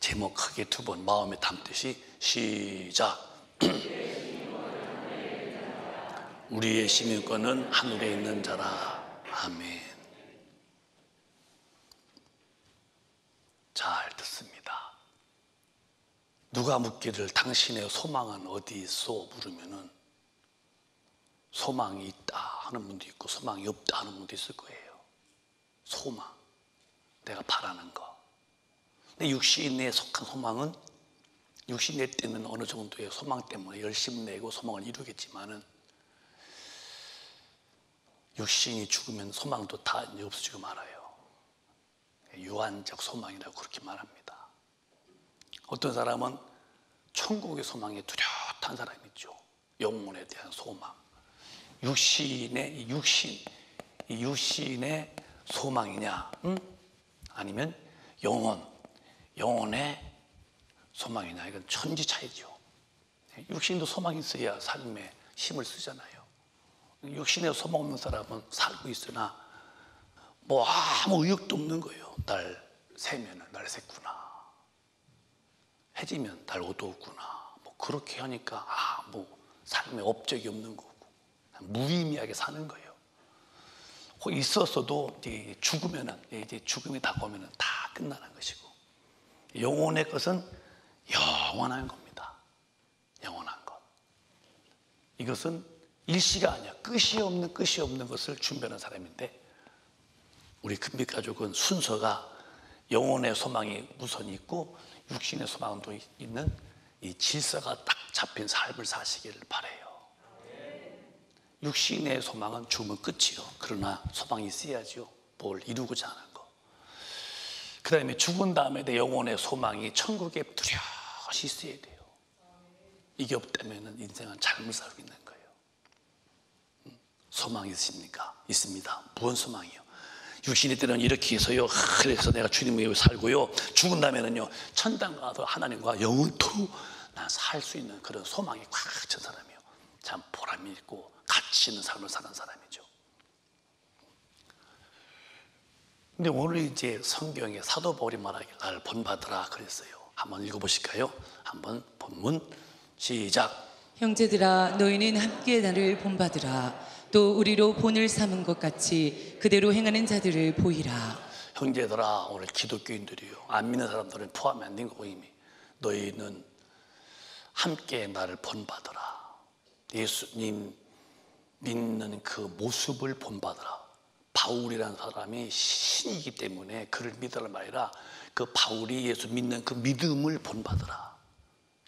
제목 크게 2번 마음에 담듯이 시작. 우리의 시민권은 하늘에 있는 자라. 아멘. 잘 듣습니다. 누가 묻기를 당신의 소망은 어디 있어? 물으면은 소망이 있다 하는 분도 있고 소망이 없다 하는 분도 있을 거예요. 소망, 내가 바라는 거. 근데 육신에 속한 소망은 육신에 때는 어느 정도의 소망 때문에 열심히 내고 소망을 이루겠지만은 육신이 죽으면 소망도 다 없어지고 말아요. 유한적 소망이라고 그렇게 말합니다. 어떤 사람은 천국의 소망에 뚜렷한 사람이 있죠. 영혼에 대한 소망. 육신의 소망이냐, 아니면 영혼의 소망이냐, 이건 천지 차이죠. 육신도 소망이 있어야 삶에 힘을 쓰잖아요. 육신에 소망 없는 사람은 살고 있으나 뭐 아무 의욕도 없는 거예요. 날 새면은 날 샜구나, 해지면 날 어두웠구나, 뭐 그렇게 하니까 뭐 삶에 업적이 없는 거고 무의미하게 사는 거예요. 있었어도 이제 죽으면은, 이제 죽음이 다가오면은 다 끝나는 것이고, 영혼의 것은 영원한 겁니다. 영원한 것. 이것은 일시가 아니야. 끝이 없는 것을 준비하는 사람인데, 우리 금빛 가족은 순서가 영혼의 소망이 우선 있고 육신의 소망도 있는 이 질서가 딱 잡힌 삶을 사시기를 바라요. 육신의 소망은 죽으면 끝이요. 그러나 소망이 있어야죠. 뭘 이루고자 하는 거. 그 다음에 죽은 다음에 내 영혼의 소망이 천국에 뚜렷이 있어야 돼요. 이게 없다면 인생은 잘못 살고 있는 거예요. 소망이 있습니까? 있습니다. 무슨 소망이요? 육신이 때는 이렇게 해서요, 그래서 내가 주님을 위해 살고요, 죽은 다음에는요 천당 가서 하나님과 영원토록 난 살 수 있는 그런 소망이 꽉 찬 사람이요. 참 보람이 있고 가치 있는 삶을 사는 사람이죠. 근데 오늘 이제 성경에 사도 바울이 말하길 나를 본받으라 그랬어요. 한번 읽어보실까요? 한번 본문 시작. 형제들아, 너희는 함께 나를 본받으라. 또 우리로 본을 삼은 것 같이 그대로 행하는 자들을 보이라. 형제들아, 오늘 기독교인들이요, 안 믿는 사람들은 포함이 안 된 거고, 이미 너희는 함께 나를 본받으라. 예수님 믿는 그 모습을 본받으라. 바울이라는 사람이 신이기 때문에 그를 믿으라 말이라, 그 바울이 예수 믿는 그 믿음을 본받으라.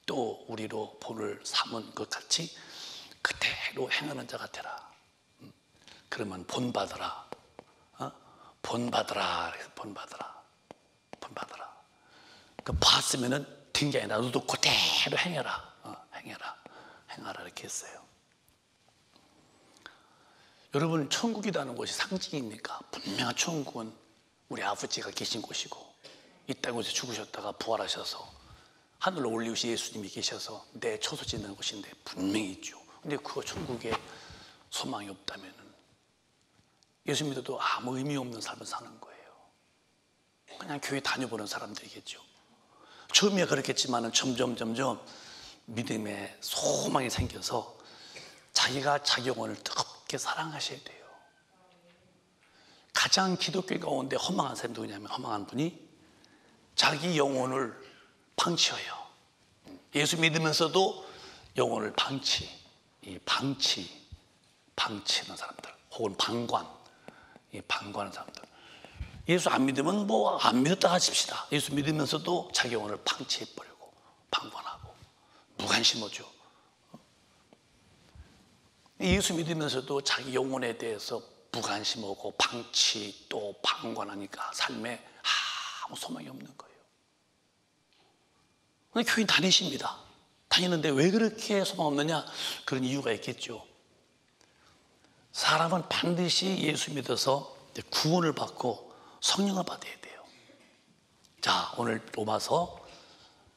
또 우리로 본을 삼은 것 같이 그대로 행하는 자가 되라. 그러면 본받으라. 본받으라. 본받으라. 그 봤으면은 된 게 아니라 너도 그대로 행해라. 행하라 이렇게 했어요. 여러분, 천국이라는 곳이 상징입니까? 분명한 천국은 우리 아버지가 계신 곳이고, 이 땅에서 죽으셨다가 부활하셔서 하늘로 올리우신 예수님이 계셔서 내 처소 짓는 곳인데 분명히 있죠. 근데 그 천국에 소망이 없다면은 예수 믿어도 아무 의미 없는 삶을 사는 거예요. 그냥 교회 다녀보는 사람들이겠죠. 처음에 그렇겠지만은 점점 믿음의 소망이 생겨서 자기가 자기 영혼을 뜨겁게 사랑하셔야 돼요. 가장 기독교 가운데 허망한 사람이 누구냐면, 허망한 분이 자기 영혼을 방치해요. 예수 믿으면서도 영혼을 방치하는 사람들, 혹은 방관하는 사람들. 예수 안 믿으면 뭐 안 믿었다 하십시다. 예수 믿으면서도 자기 영혼을 방치해버리고 방관하고 무관심하죠. 예수 믿으면서도 자기 영혼에 대해서 무관심하고 방치 또 방관하니까 삶에 아무 소망이 없는 거예요. 교인 다니십니다. 다니는데 왜 그렇게 소망 없느냐? 그런 이유가 있겠죠. 사람은 반드시 예수 믿어서 구원을 받고 성령을 받아야 돼요. 자, 오늘 로마서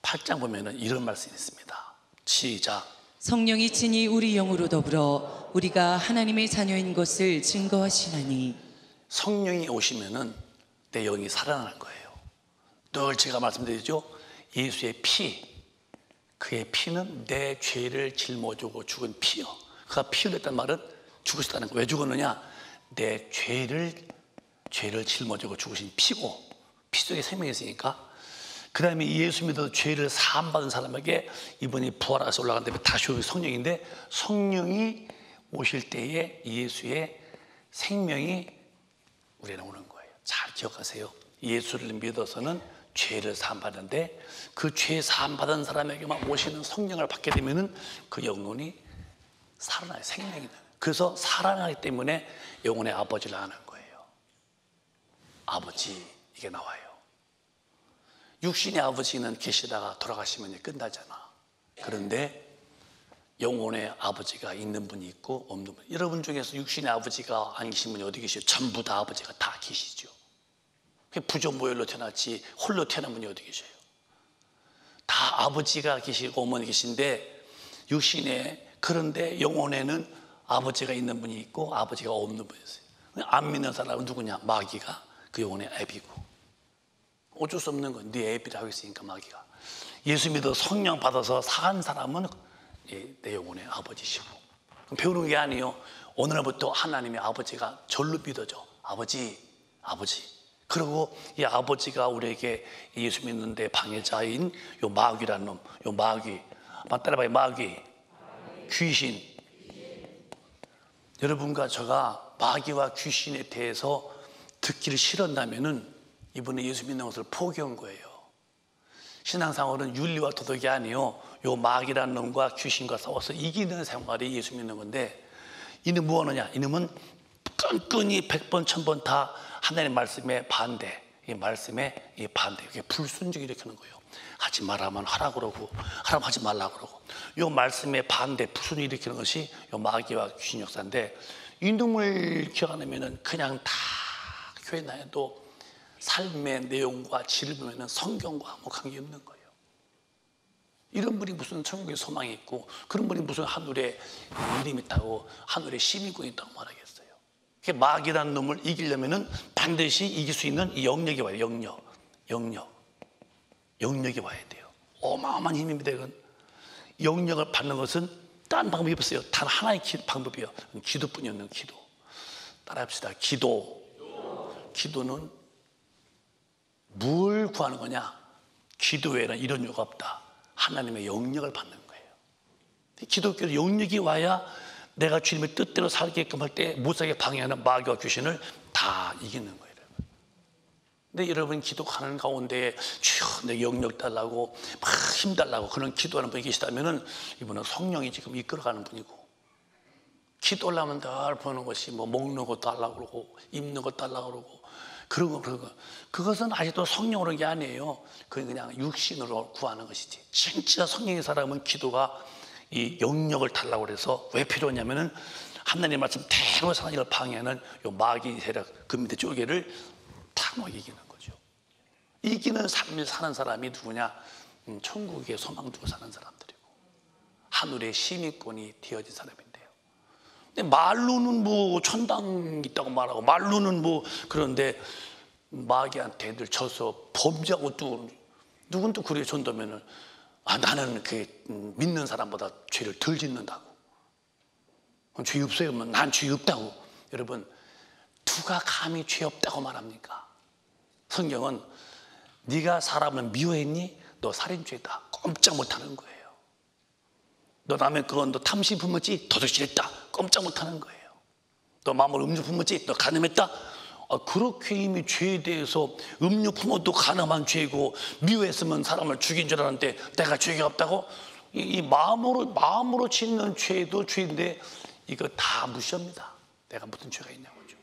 8장 보면은 이런 말씀이 있습니다. 시작. 성령이 친히 우리 영으로 더불어 우리가 하나님의 자녀인 것을 증거하시나니. 성령이 오시면은 내 영이 살아나는 거예요. 늘 제가 말씀드리죠. 예수의 피, 그의 피는 내 죄를 짊어지고 죽은 피요. 그가 피 흘렸다는 말은 죽으셨다는 거예요. 왜 죽었느냐? 내 죄를 짊어지고 죽으신 피고, 피 속에 생명이 있으니까. 그 다음에 예수 믿어서 죄를 사함받은 사람에게 이번에 부활해서 올라간 다음에 다시 오는 성령인데, 성령이 오실 때에 예수의 생명이 우리에게 오는 거예요. 잘 기억하세요. 예수를 믿어서는 죄를 사함받는데, 그 죄 사함받은 사람에게만 오시는 성령을 받게 되면은 그 영혼이 살아나요. 생명이 나요. 그래서 살아나기 때문에 영혼의 아버지를 아는 거예요. 아버지, 이게 나와요. 육신의 아버지는 계시다가 돌아가시면 끝나잖아. 그런데 영혼의 아버지가 있는 분이 있고 없는 분. 여러분 중에서 육신의 아버지가 안 계신 분이 어디 계세요? 전부 다 아버지가 다 계시죠. 부조모혈로 태어났지 홀로 태어난 분이 어디 계세요? 다 아버지가 계시고 어머니 계신데, 육신에, 그런데 영혼에는 아버지가 있는 분이 있고 아버지가 없는 분이 있어요. 안 믿는 사람은 누구냐? 마귀가 그 영혼의 애비고. 어쩔 수 없는 건 네 애비라고 했으니까 마귀가. 예수 믿어 성령 받아서 산 사람은 내 영혼의 아버지시고. 배우는 게 아니에요. 오늘부터 하나님의 아버지가 절로 믿어져. 아버지, 아버지. 그리고 이 아버지가 우리에게 예수 믿는데 방해자인 요 마귀라는 놈, 요 마귀, 따라봐요. 마귀, 귀신. 여러분과 저가 마귀와 귀신에 대해서 듣기를 싫었다면은 이번에 예수 믿는 것을 포기한 거예요. 신앙생활은 윤리와 도덕이 아니요, 요 마귀라는 놈과 귀신과 싸워서 이기는 생활이 예수 믿는 건데, 이는 뭐 하느냐? 이놈은 끈끈이 100번 1000번 다 하나님의 말씀에 반대, 이 말씀에 이 반대, 이게 불순종을 일으키는 거예요. 하지 말라면 하라 그러고, 하라면 하지 말라 그러고. 요 말씀에 반대, 불순종을 일으키는 것이 요 마귀와 귀신 역사인데, 이 놈을 기억 안 하면은 그냥 다 교회 나에도 삶의 내용과 질을 보면 성경과 아무 관계 없는 거예요. 이런 분이 무슨 천국에 소망이 있고, 그런 분이 무슨 하늘에 이름이 있다고, 하늘에 시민권이 있다고 말하겠어요. 마귀라는 놈을 이기려면 반드시 이길 수 있는 이 영역이 와요. 영역이 와야 돼요. 어마어마한 힘입니다. 이건 영역을 받는 것은 딴 방법이 없어요. 단 하나의 방법이에요. 기도뿐이었는 기도. 따라합시다. 기도는 뭘 구하는 거냐? 기도 외에는 이런 이유가 없다. 하나님의 영역을 받는 거예요. 기독교는 영역이 와야 내가 주님의 뜻대로 살게끔 할 때 못살게 방해하는 마귀와 귀신을 다 이기는 거예요. 근데 여러분 기도하는 가운데 주여 내 영역 달라고 막 힘 달라고 그런 기도하는 분이 계시다면 이분은 성령이 지금 이끌어가는 분이고, 기도하려면 늘 보는 것이 뭐 먹는 것 달라고 그러고 입는 것 달라고 그러고 그런 거. 그것은 아직도 성령으로 한 게 아니에요. 그건 그냥 육신으로 구하는 것이지. 진짜 성령의 사람은 기도가 이 영역을 달라고 그래서 왜 필요하냐면은 하나님의 말씀 대로 사는 일을 방해하는 요 마귀 세력, 그 밑에 쪼개를 다 이기는 거죠. 이기는 삶을 사는 사람이 누구냐? 천국에 소망 두고 사는 사람들이고 하늘의 시민권이 되어진 사람인데요. 근데 말로는 뭐 천당 있다고 말하고 말로는 뭐 그런데 마귀한테 늘 져서 범죄하고 또 누군 또 그래 전도면은 나는 그 믿는 사람보다 죄를 덜 짓는다고. 죄 없어요? 난 죄 없다고. 여러분 누가 감히 죄 없다고 말합니까? 성경은 네가 사람을 미워했니? 너 살인죄다. 꼼짝 못하는 거예요. 너 남의 너 탐심 품었지? 도둑질했다. 꼼짝 못하는 거예요. 너 마음을 음주 품었지? 너 간음했다. 그렇게 이미 죄에 대해서 음료 품어도 간음한 죄고 미워했으면 사람을 죽인 줄 알았는데 내가 죄가 없다고? 이 마음으로 짓는 죄도 죄인데 이거 다 무시합니다. 내가 무슨 죄가 있냐고죠.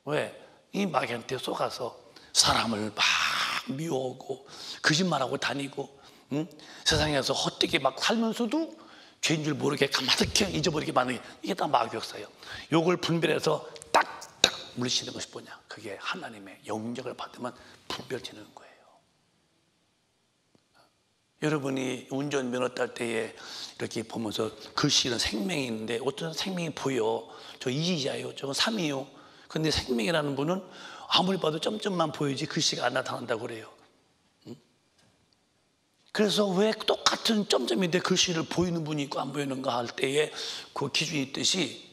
왜? 이 마귀한테 속아서 사람을 막 미워하고 거짓말하고 다니고 세상에서 헛되게 막 살면서도 죄인 줄 모르게 가만히 잊어버리게 만드는 이게 다 마귀 역사예요. 요걸 분별해서 딱딱 물리치는 것이 뭐냐? 그게 하나님의 영역을 받으면 분별되는 거예요. 여러분이 운전면허 딸 때에 이렇게 보면서 글씨는 생명이 있는데 어떤 생명이 보여. 저 2이자예요. 저건 3이요. 근데 생명이라는 분은 아무리 봐도 점점만 보이지 글씨가 안 나타난다고 그래요. 그래서 왜 똑같은 점점인데 글씨를 보이는 분이 있고 안 보이는가 할 때에 그 기준이 있듯이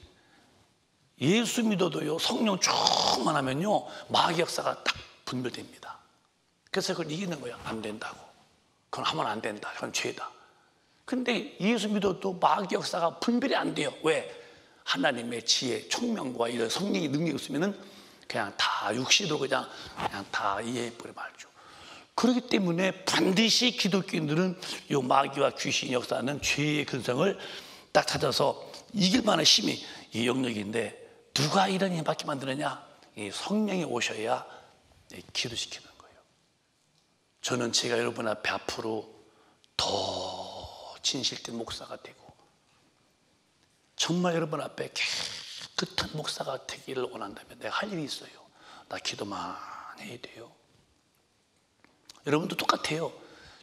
예수 믿어도요, 성령 충만하면요, 마귀 역사가 딱 분별됩니다. 그래서 그걸 이기는 거예요. 안 된다고. 그건 하면 안 된다. 그건 죄다. 근데 예수 믿어도 마귀 역사가 분별이 안 돼요. 왜? 하나님의 지혜, 총명과 이런 성령의 능력이 없으면은 그냥 다 육신으로 그냥 다 이해해버려 말죠. 그렇기 때문에 반드시 기독교인들은 이 마귀와 귀신 역사는 죄의 근성을 딱 찾아서 이길 만한 힘이 이 영역인데, 누가 이런 힘 받게 만드느냐? 이 성령이 오셔야 기도시키는 거예요. 저는 제가 여러분 앞에 앞으로 더 진실된 목사가 되고 정말 여러분 앞에 깨끗한 목사가 되기를 원한다면 내가 할 일이 있어요. 나 기도 많이 해야 돼요. 여러분도 똑같아요.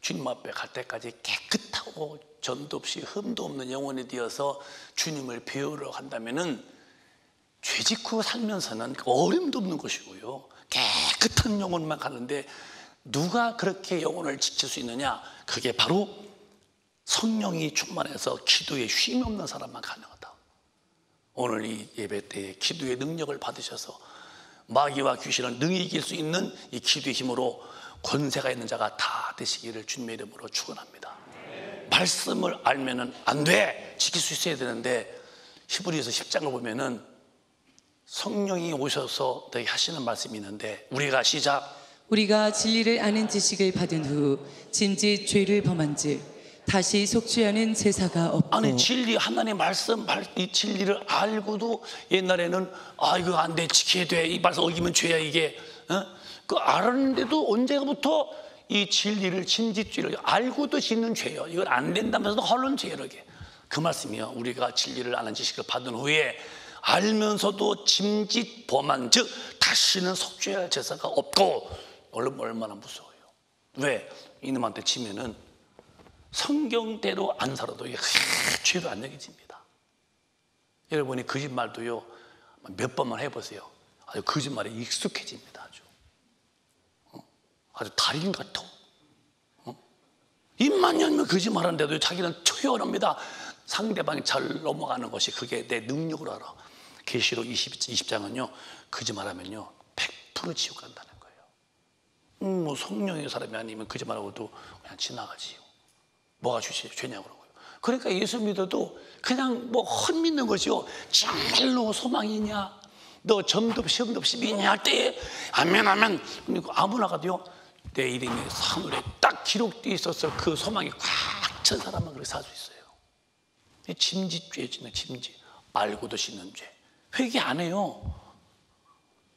주님 앞에 갈 때까지 깨끗하고 점도 없이 흠도 없는 영혼이 되어서 주님을 배우러 간다면은 죄 짓고 살면서는 어림도 없는 것이고요. 깨끗한 영혼만 가는데 누가 그렇게 영혼을 지킬 수 있느냐? 그게 바로 성령이 충만해서 기도에 쉼이 없는 사람만 가능하다. 오늘 이 예배 때에 기도의 능력을 받으셔서 마귀와 귀신을 능히 이길 수 있는 이 기도의 힘으로 권세가 있는 자가 다 되시기를 주님의 이름으로 축원합니다. 말씀을 알면은 안 돼. 지킬 수 있어야 되는데 히브리서 10장을 보면은 성령이 오셔서 너희 하시는 말씀이 있는데, 우리가 시작. 우리가 진리를 아는 지식을 받은 후 짐짓 죄를 범한즉 다시 속죄하는 제사가 없고. 아니, 진리, 하나님 말씀, 이 진리를 알고도 옛날에는 이거 안 돼, 지켜야 돼, 이 말씀 어기면 죄야 이게. 그 알았는데도 언제부터 이 진리를, 진짓죄를 알고도 짓는 죄요. 이건 안 된다면서도 헐른 죄요. 그 말씀이요. 우리가 진리를 아는 지식을 받은 후에 알면서도 짐짓 범한 즉 다시는 속죄할 제사가 없고. 얼마나 무서워요. 왜? 이놈한테 치면은 성경대로 안 살아도 이게 죄로 안 여겨집니다. 여러분이 거짓말도요, 몇 번만 해보세요. 아주 거짓말에 익숙해집니다. 아주 달인 같아. 입만 열면 거짓말하는데도 자기는 초연합니다. 상대방이 잘 넘어가는 것이 그게 내 능력으로 알아. 계시록 20장은요, 거짓말하면요 100% 지옥 간다는 거예요. 뭐 성령의 사람이 아니면 거짓말하고도 그냥 지나가지요. 뭐가 죄냐고 그러고요. 그러니까 예수 믿어도 그냥 뭐 헛믿는 것이요. 정말로 소망이냐? 너 점도 없이 시험도 없이 믿냐 할 때에 아멘 그리고 아무나 가도요, 내 이름이 하늘에 딱 기록되어 있어서 그 소망이 꽉 찬 사람만 그렇게 살 수 있어요. 짐짓죄 짓는 짐짓, 알고도 짓는 죄, 회개 안 해요.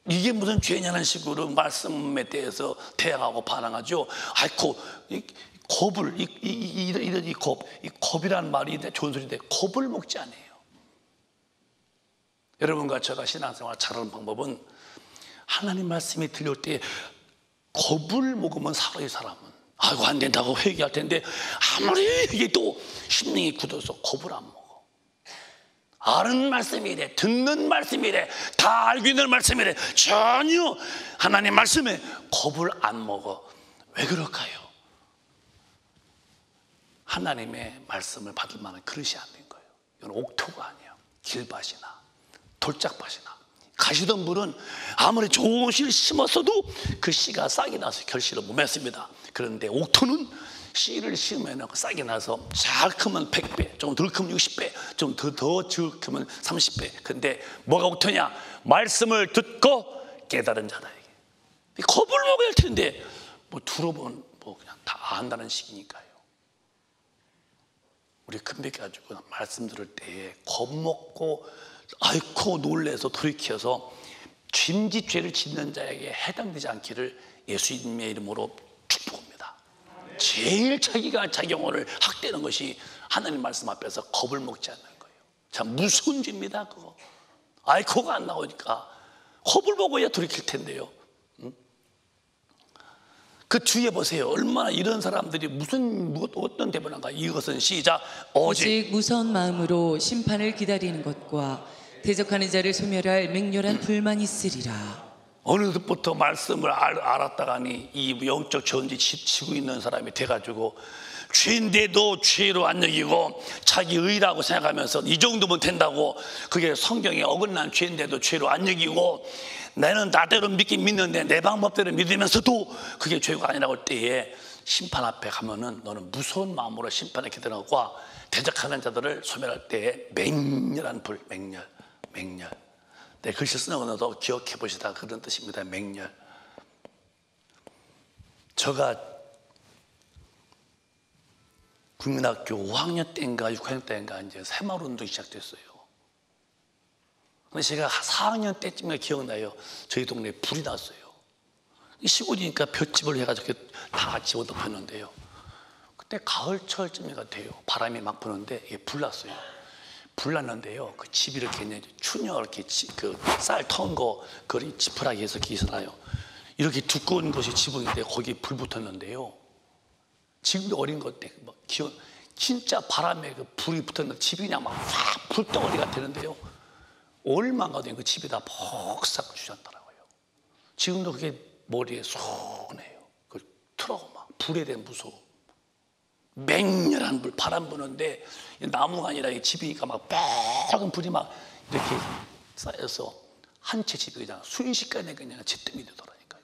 이게 무슨 죄냐는 식으로 말씀에 대해서 대항하고 반항하죠. 겁을, 이 겁이라는 말이 좋은 소리인데 겁을 먹지 않아요. 여러분과 제가 신앙생활 잘하는 방법은 하나님 말씀이 들려올 때 겁을 먹으면 살아요. 사람은 안 된다고 회개할 텐데 아무리 이게 또 심령이 굳어서 겁을 안 먹어. 아는 말씀이래, 듣는 말씀이래, 다 알고 있는 말씀이래, 전혀 하나님 말씀에 겁을 안 먹어. 왜 그럴까요? 하나님의 말씀을 받을 만한 그릇이 안 된 거예요. 이건 옥토가 아니야. 길밭이나 돌짝밭이나 가시던 분은 아무리 좋은 씨를 심었어도 그 씨가 싹이 나서 결실을 못 맺습니다. 그런데 옥토는 씨를 심으면 싹이 나서 잘 크면 100배, 좀 덜 크면 60배, 좀 더 크면 30배. 근데 뭐가 옥토냐? 말씀을 듣고 깨달은 자다. 이게 겁을 먹어야 할 텐데 뭐 들어보면 뭐 그냥 다 안다는 식이니까요. 우리 큰백이 가지고 말씀 들을 때에 겁먹고 아이고 놀래서 돌이켜서 짐짓죄를 짓는 자에게 해당되지 않기를 예수님의 이름으로 축복합니다. 제일 자기가 자기 영혼을 학대하는 것이 하나님 말씀 앞에서 겁을 먹지 않는 거예요. 참 무서운 죄입니다. 그거 아이코가 안 나오니까 겁을 먹어야 돌이킬 텐데요. 그 주위에 보세요. 얼마나 이런 사람들이 어떤 대변인가. 이것은 시작. 오직 무서운 마음으로 심판을 기다리는 것과 대적하는 자를 소멸할 맹렬한 불만이 있으리라. 어느부터 말씀을 알았다가니 이 영적 전지 치고 있는 사람이 돼가지고 죄인데도 죄로 안 여기고 자기 의라고 생각하면서 이 정도면 된다고, 그게 성경에 어긋난 죄인데도 죄로 안 여기고 나는 나대로 믿긴 믿는데 내 방법대로 믿으면서도 그게 죄가 아니라고 할 때에 심판 앞에 가면은 너는 무서운 마음으로 심판에 기대하고 대적하는 자들을 소멸할 때에 맹렬한 불, 맹렬. 내 글씨 쓰는 거도 기억해 보시다, 그런 뜻입니다. 맹렬. 제가 국민학교 5학년 때인가 6학년 때인가 이제 새마을운동이 시작됐어요. 근데 제가 4학년 때쯤에 기억나요. 저희 동네에 불이 났어요. 시골이니까 볏집을 해가지고 다 집어 덮였는데요. 그때 가을철쯤이가 돼요. 바람이 막 부는데 이게 불 났어요. 불 났는데요. 그 집이 이렇게 이제 추녀 이렇게 그 쌀 터은 거 그걸 지푸라기 해서 이렇게 있어요. 이렇게 두꺼운 것이 지붕인데 거기 불 붙었는데요. 지금도 어린 것 때 막 기억, 진짜 바람에 그 불이 붙었는데 집이 그냥 막 확 불덩어리가 되는데요. 얼마나 가도 그 집에다 폭삭 주셨더라고요. 지금도 그게 머리에 손해요. 그 틀어 막 불에 대한 무서움. 맹렬한 불, 바람 부는데 나무가 아니라 집이니까 막 빨간 불이 막 이렇게 쌓여서 한 채 집이 그냥 순식간에 그냥 잿더미 되더라니까요.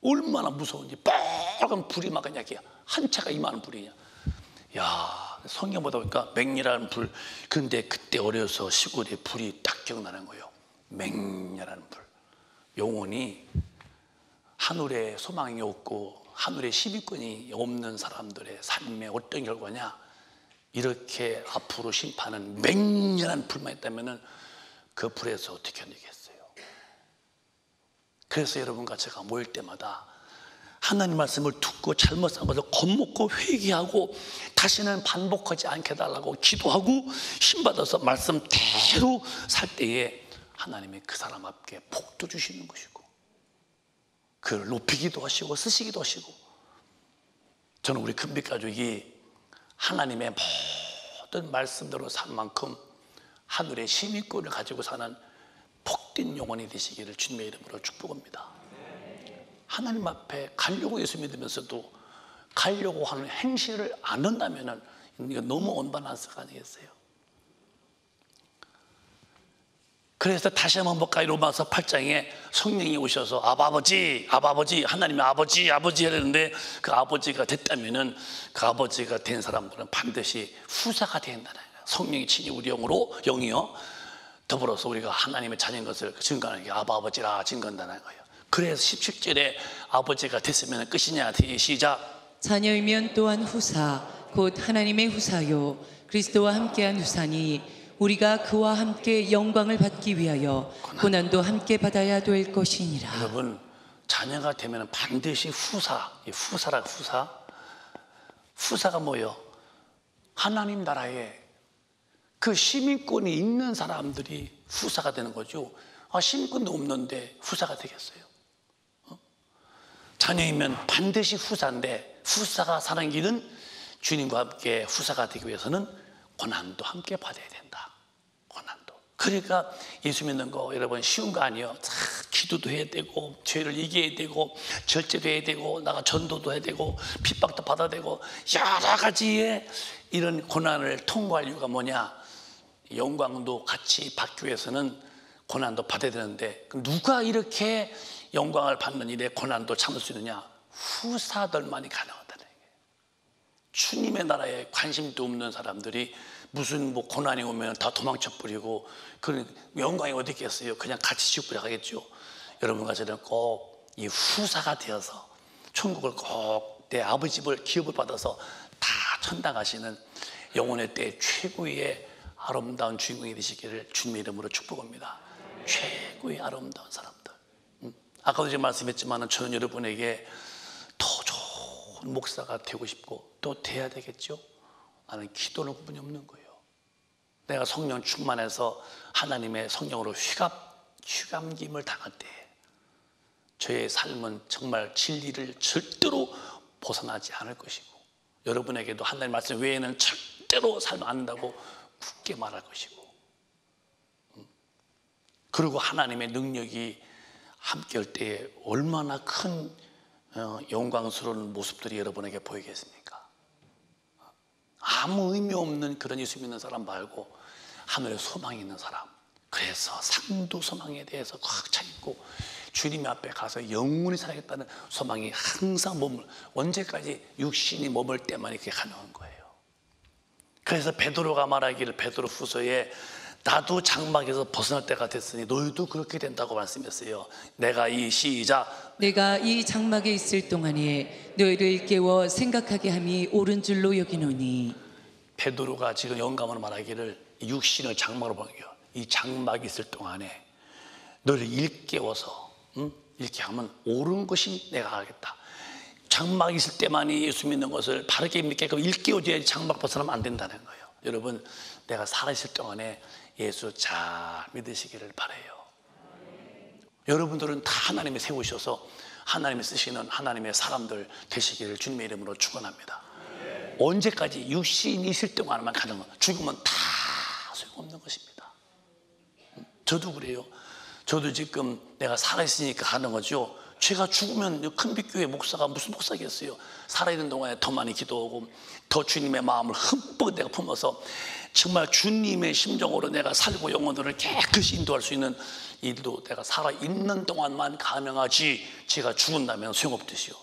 얼마나 무서운지. 빨간 불이 막 그냥 이렇게 한 채가 이만한 불이냐. 야, 성경 보다 보니까 맹렬한 불. 근데 그때 어려서 시골에 불이 딱 기억나는 거예요. 맹렬한 불. 영혼이 하늘에 소망이 없고 하늘에 시민권이 없는 사람들의 삶에 어떤 결과냐, 이렇게 앞으로 심판은 맹렬한 불만 있다면 그 불에서 어떻게 견디겠어요? 그래서 여러분과 제가 모일 때마다 하나님 말씀을 듣고 잘못 산 것을 겁먹고 회개하고 다시는 반복하지 않게 해달라고 기도하고 힘받아서 말씀대로 살 때에 하나님이 그 사람 앞에 복도 주시는 것이고 그를 높이기도 하시고 쓰시기도 하시고, 저는 우리 금빛가족이 하나님의 모든 말씀대로 산 만큼 하늘의 시민권을 가지고 사는 복된 영혼이 되시기를 주님의 이름으로 축복합니다. 하나님 앞에 가려고 예수 믿으면서도 가려고 하는 행실을 안 한다면 이거 너무 언반한스가 아니겠어요? 그래서 다시 한번 볼까요? 로마서 8장에 성령이 오셔서 아버지 하나님의 아버지 하는데 그 아버지가 됐다면은 그 아버지가 된 사람들은 반드시 후사가 된다는 거예요. 성령이 친히 우리 영이요 더불어서 우리가 하나님의 자녀인 것을 증거하는 게 아버지라 증거한다는 거예요. 그래서 17절에 아버지가 됐으면 끝이냐. 시작. 자녀이면 또한 후사 곧 하나님의 후사요 그리스도와 함께한 후사니 우리가 그와 함께 영광을 받기 위하여 고난도 함께 받아야 될 것이니라. 여러분, 자녀가 되면 반드시 후사가 뭐예요? 하나님 나라에 그 시민권이 있는 사람들이 후사가 되는 거죠. 시민권도 없는데 후사가 되겠어요? 자녀이면 반드시 후사인데, 후사가 사는 길은 주님과 함께 후사가 되기 위해서는 고난도 함께 받아야 된다. 고난도. 그러니까 예수 믿는 거 여러분 쉬운 거 아니에요. 기도도 해야 되고 죄를 이겨야 되고 절제도 해야 되고 나가 전도도 해야 되고 핍박도 받아야 되고 여러 가지의 이런 고난을 통과할 이유가 뭐냐? 영광도 같이 받기 위해서는 고난도 받아야 되는데, 누가 이렇게 영광을 받는 일에 고난도 참을 수 있느냐? 후사들만이 가능하다는 거예요. 주님의 나라에 관심도 없는 사람들이 무슨 고난이 오면 다 도망쳐 버리고 그런 영광이 어디 있겠어요? 그냥 같이 지옥불에 가겠죠. 여러분과 저는 꼭 이 후사가 되어서 천국을 꼭 내 아버지 집을 기업을 받아서 다 천당 가시는 영혼의 때 최고의 아름다운 주인공이 되시기를 주님의 이름으로 축복합니다. 최고의 아름다운 사람들. 아까도 제가 말씀했지만 저는 여러분에게 더 좋은 목사가 되고 싶고 또 돼야 되겠죠. 나는 기도는 구분이 없는 거예요. 내가 성령 충만해서 하나님의 성령으로 휘감김을 당할 때 저의 삶은 정말 진리를 절대로 벗어나지 않을 것이고, 여러분에게도 하나님 말씀 외에는 절대로 살면 안 된다고 굳게 말할 것이고, 그리고 하나님의 능력이 함께 할 때에 얼마나 큰 영광스러운 모습들이 여러분에게 보이겠습니까? 아무 의미 없는 그런 예수 믿는 사람 말고 하늘에 소망이 있는 사람, 그래서 상도 소망에 대해서 꽉 차 있고 주님 앞에 가서 영원히 살아야겠다는 소망이 항상 언제까지 육신이 머물 때만 이렇게 가능한 거예요. 그래서 베드로가 말하기를 베드로후서에 나도 장막에서 벗어날 때가 됐으니 너희도 그렇게 된다고 말씀했어요. 내가 이 장막에 있을 동안에 너희를 깨워 생각하게 함이 옳은 줄로 여기노니. 베드로가 지금 영감으로 말하기를 육신을 장막으로 보는 거예요. 이 장막이 있을 동안에 너를 일깨워서 이렇게 하면 옳은 것이 내가 하겠다. 장막이 있을 때만이 예수 믿는 것을 바르게 믿게끔 일깨워줘야지 장막 벗어나면 안 된다는 거예요. 여러분, 내가 살아있을 동안에 예수 잘 믿으시기를 바라요. 여러분들은 다 하나님이 세우셔서 하나님이 쓰시는 하나님의 사람들 되시기를 주님의 이름으로 축원합니다. 언제까지 육신이 있을 동안만 가능한, 죽으면 다 소용없는 것입니다. 저도 그래요. 저도 지금 내가 살아있으니까 하는 거죠. 제가 죽으면 큰빛교회 목사가 무슨 목사겠어요. 살아있는 동안에 더 많이 기도하고 더 주님의 마음을 흠뻑 내가 품어서 정말 주님의 심정으로 내가 살고 영혼들을 깨끗이 인도할 수 있는 일도 내가 살아있는 동안만 가능하지, 제가 죽은다면 소용없듯이요.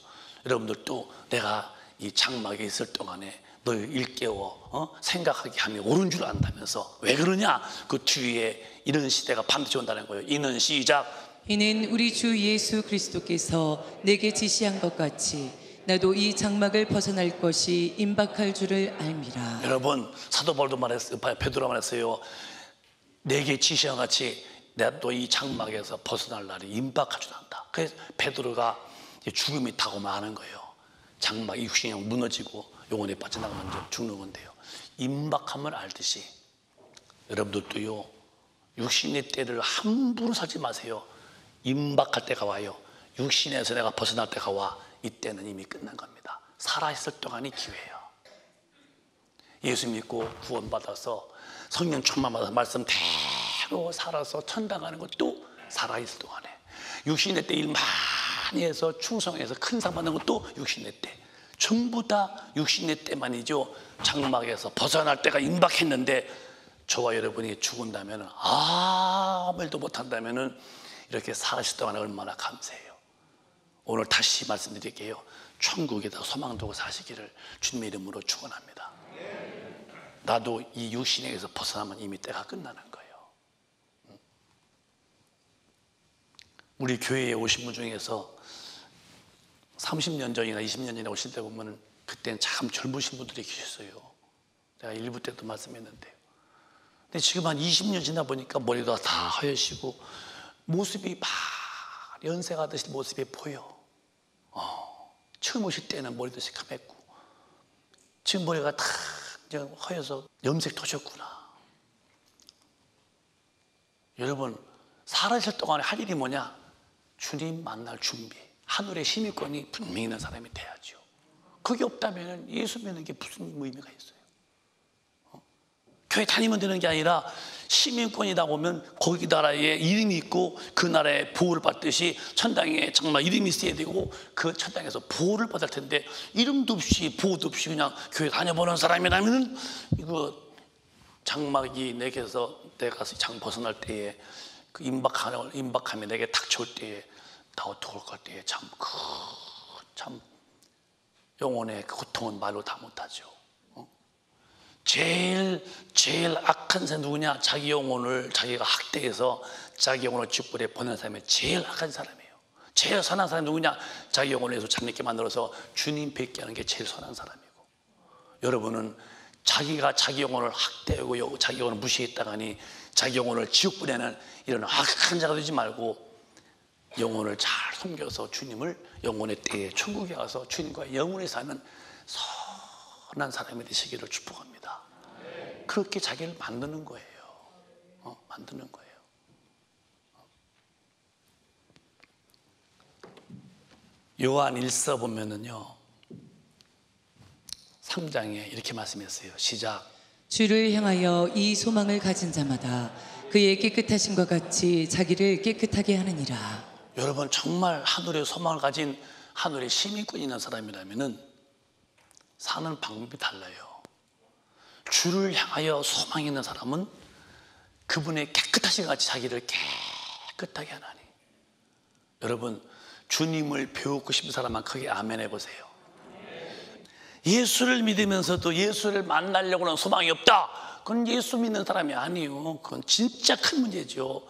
여러분들도 내가 이 장막에 있을 동안에 너를 일깨워 생각하게 하면 옳은 줄 안다면서. 왜 그러냐? 그 뒤에 이런 시대가 반드시 온다는 거예요. 이는 시작. 이는 우리 주 예수 그리스도께서 내게 지시한 것 같이 나도 이 장막을 벗어날 것이 임박할 줄을 알미라. 여러분, 사도 바울도 말했어요. 베드로가 말했어요. 내게 지시한 것 같이 나도 이 장막에서 벗어날 날이 임박할 줄 안다. 그래서 베드로가 죽음이 다가오는 거예요. 장막, 육신이 무너지고 영혼이 빠져나가면 죽는 건데요. 임박함을 알듯이 여러분들도요, 육신의 때를 함부로 살지 마세요. 임박할 때가 와요. 육신에서 내가 벗어날 때가 와. 이때는 이미 끝난 겁니다. 살아있을 동안이 기회예요. 예수 믿고 구원받아서 성령 충만받아서 말씀대로 살아서 천당 가는 것도 살아있을 동안에, 육신의 때 일 많이 해서 충성해서 큰 상 받는 것도 육신의 때, 전부 다 육신의 때만이죠. 장막에서 벗어날 때가 임박했는데 저와 여러분이 죽은다면, 아무 일도 못한다면 이렇게 살아있을 동안에 얼마나 감사해요. 오늘 다시 말씀드릴게요. 천국에다 소망 두고 사시기를 주님의 이름으로 축원합니다. 나도 이 육신에게서 벗어나면 이미 때가 끝나는 거예요. 우리 교회에 오신 분 중에서 30년 전이나 20년 전에 오실 때 보면 그때는 참 젊으신 분들이 계셨어요. 제가 일부 때도 말씀했는데요. 근데 지금 한 20년 지나 보니까 머리가 다 하얘시고 모습이 막 연세가 드신 모습이 보여. 처음 오실 때는 머리도 새카맸고 지금 머리가 다 하얘서 염색 도셨구나. 여러분, 살아있을 동안에 할 일이 뭐냐? 주님 만날 준비, 하늘의 시민권이 분명히 있는 사람이 돼야죠. 그게 없다면 예수 믿는 게 무슨 의미가 있어요? 교회 다니면 되는 게 아니라 시민권이다 보면 거기 나라에 이름이 있고 그 나라에 보호를 받듯이 천당에 정말 이름이 있어야 되고 그 천당에서 보호를 받을 텐데 이름도 없이 보호도 없이 그냥 교회 다녀보는 사람이라면 이거 장막이 내게서 내가 장 벗어날 때에 그 임박함이 내게 닥쳐올 때에 나 어떡할 것 때에 참 영혼의 그 고통은 말로 다 못하죠. 제일 악한 사람 누구냐? 자기 영혼을 자기가 학대해서 자기 영혼을 쥐뿔에 보낸 사람이 제일 악한 사람이에요. 제일 선한 사람이 누구냐? 자기 영혼을 해서 잠있게 만들어서 주님 뵙게 하는 게 제일 선한 사람이고, 여러분은 자기가 자기 영혼을 학대하고 자기 영혼을 무시했다가니 자기 영혼을 지옥 보내는 이런 악한 자가 되지 말고 영혼을 잘 섬겨서 주님을 영혼의 때에 천국에 가서 주님과 영원히 사는 선한 사람이 되시기를 축복합니다. 그렇게 자기를 만드는 거예요. 만드는 거예요. 요한 1서 보면은요, 3장에 이렇게 말씀했어요. 시작. 주를 향하여 이 소망을 가진 자마다 그의 깨끗하심과 같이 자기를 깨끗하게 하느니라. 여러분 정말 하늘의 소망을 가진 하늘의 시민권이 있는 사람이라면 사는 방법이 달라요. 주를 향하여 소망이 있는 사람은 그분의 깨끗하신 같이 자기를 깨끗하게 하나니. 여러분 주님을 배우고 싶은 사람만 크게 아멘 해보세요. 예수를 믿으면서도 예수를 만나려고 하는 소망이 없다, 그건 예수 믿는 사람이 아니에요. 그건 진짜 큰 문제죠.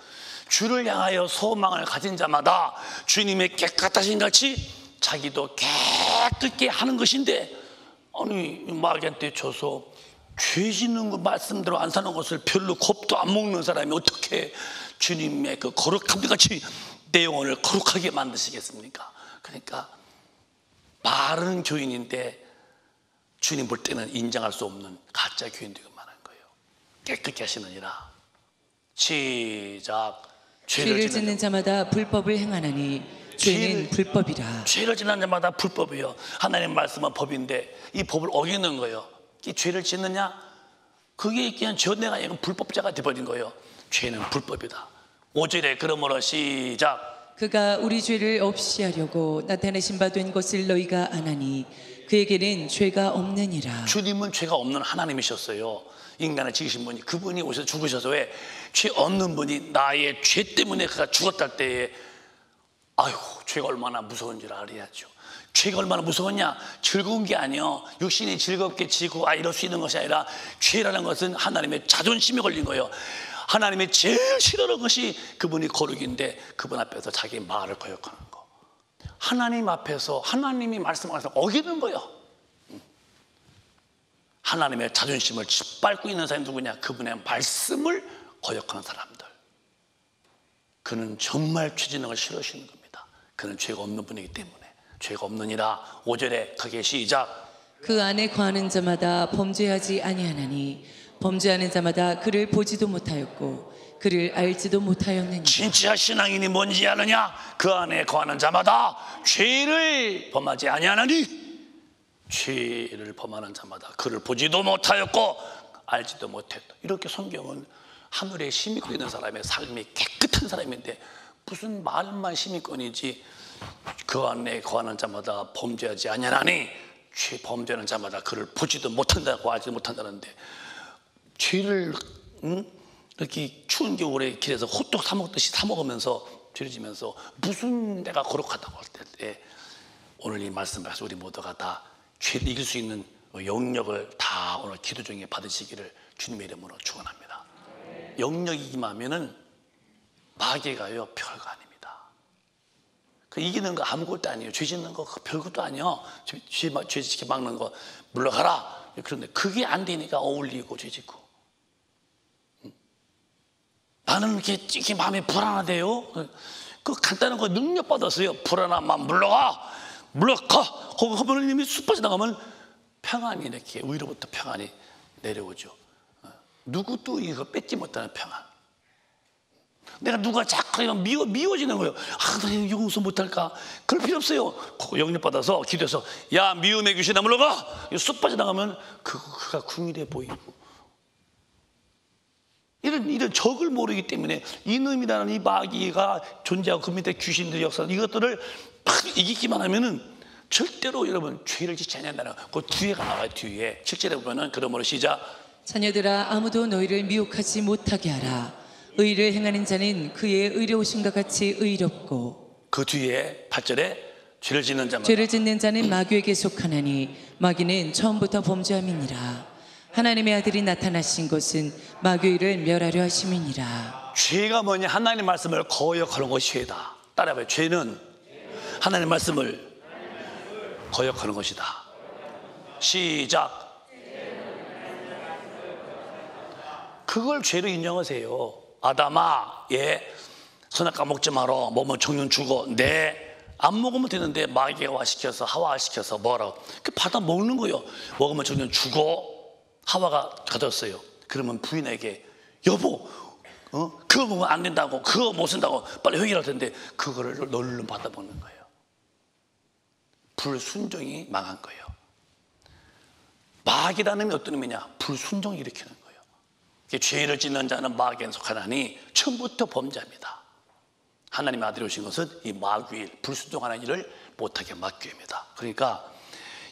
주를 향하여 소망을 가진 자마다 주님의 깨끗하신 같이 자기도 깨끗게 하는 것인데, 아니 마귀한테 져서 죄 짓는 거 말씀대로 안 사는 것을 별로 겁도 안 먹는 사람이 어떻게 주님의 그 거룩함 같이 내 영혼을 거룩하게 만드시겠습니까? 그러니까 바른 교인인데 주님 볼 때는 인정할 수 없는 가짜 교인들이 많은 거예요. 깨끗게 하시느니라. 시작. 죄를 짓는 자마다 불법을 행하나니 죄는 불법이라. 죄를 짓는 자마다 불법이요. 하나님 말씀은 법인데 이 법을 어기는 거예요. 이 죄를 짓느냐? 그게 그냥 죄내가 아니고 불법자가 되어버린 거예요. 죄는 불법이다. 5절에 그러므로 시작. 그가 우리 죄를 없이 하려고 나타내신 바 된 것을 너희가 아나니 그에게는 죄가 없느니라. 주님은 죄가 없는 하나님이셨어요. 인간을 지으신 분이, 그분이 오셔서 죽으셔서 왜 죄 없는 분이 나의 죄 때문에 그가 죽었다 할 때에 아이고 죄가 얼마나 무서운지를 알아야죠. 죄가 얼마나 무서웠냐? 즐거운 게 아니요, 육신이 즐겁게 지고 이럴 수 있는 것이 아니라 죄라는 것은 하나님의 자존심에 걸린 거예요. 하나님의 제일 싫어하는 것이 그분이 거룩인데 그분 앞에서 자기 말을 거역하는 거, 하나님 앞에서 하나님이 말씀하셔서 어기는 거예요. 하나님의 자존심을 짓밟고 있는 사람이 누구냐? 그분의 말씀을 거역하는 사람들. 그는 정말 죄 짓는 걸 싫어하시는 겁니다. 그는 죄가 없는 분이기 때문에. 죄가 없느니라. 5절에 크게 시작. 그 안에 거하는 자마다 범죄하지 아니하나니 범죄하는 자마다 그를 보지도 못하였고 그를 알지도 못하였느니라. 진짜 신앙인이 뭔지 아느냐? 그 안에 거하는 자마다 죄를 범하지 아니하나니, 죄를 범하는 자마다 그를 보지도 못하였고 알지도 못했다. 이렇게 성경은 하늘에 시민권 있는 사람의 삶이 깨끗한 사람인데 무슨 말만 시민권이지, 그 안에 거하는 자마다 범죄하지 아니하나니 범죄하는 자마다 그를 보지도 못한다고 알지도 못한다는데, 죄를 이렇게 추운 겨울에 길에서 호떡 사 먹듯이 사 먹으면서 죄를 지면서 무슨 내가 거룩하다고 할 때, 오늘 이 말씀에서 우리 모두가 다 죄를 이길 수 있는 영역을 다 오늘 기도 중에 받으시기를 주님의 이름으로 축원합니다. 영역이 임하면은 마귀가요 별거 아닙니다. 그 이기는 거 아무것도 아니에요. 죄 짓는 거 별것도 아니에요. 죄 짓게 막는 거 물러가라. 그런데 그게 안 되니까 어울리고 죄 짓고. 나는 이렇게 마음이 불안하대요. 그 간단한 거 능력 받았어요. 불안함만 물러가. 거기 하나님이 쑥 빠져나가면 평안이 이렇게 위로부터 평안이 내려오죠. 누구도 이거 뺏지 못하는 평안. 내가 누가 자꾸 미워지는 거예요. 나 이거 용서 못할까? 그럴 필요 없어요. 영접 받아서 기도해서 야 미움의 귀신아 물러가. 쑥 빠져나가면 그가 궁일해 보이고. 이런 적을 모르기 때문에 이놈이라는 이 마귀가 존재하고 그 밑에 귀신들의 역사, 이것들을 팍 이기기만 하면은 절대로 여러분 죄를 짓지 않는다는 그 뒤에가 나와요. 뒤에 7절에 보면은 그러므로 시작. 자녀들아 아무도 너희를 미혹하지 못하게 하라. 의를 행하는 자는 그의 의로우심과 같이 의롭고. 그 뒤에 8절에 죄를 짓는 자마다 죄를 짓는 자는 마귀에게 속하나니 마귀는 처음부터 범죄함이니라. 하나님의 아들이 나타나신 것은 마귀를 멸하려 하심이니라. 죄가 뭐냐? 하나님 말씀을 거역하는 것이 죄다. 따라해봐요. 죄는 하나님 말씀을 거역하는 것이다. 시작. 그걸 죄로 인정하세요. 아담아, 선악과 먹지 마라. 먹으면 정령 죽어. 안 먹으면 되는데 마귀가 와시켜서 하와 시켜서 뭐라고? 그 받아 먹는 거예요. 먹으면 정령 죽어. 하와가 가졌어요. 그러면 부인에게 여보, 그거 먹으면 안 된다고, 그거 못 쓴다고 빨리 회개할 텐데 그거를 널름 받아 먹는 거예요. 불순종이 망한 거예요. 마귀라는 게 어떤 의미냐? 불순종을 일으키는 거예요. 죄를 짓는 자는 마귀에 속하나니 처음부터 범죄합니다. 하나님의 아들이 오신 것은 이 마귀일, 불순종하는 일을 못하게 막기 위함이다. 그러니까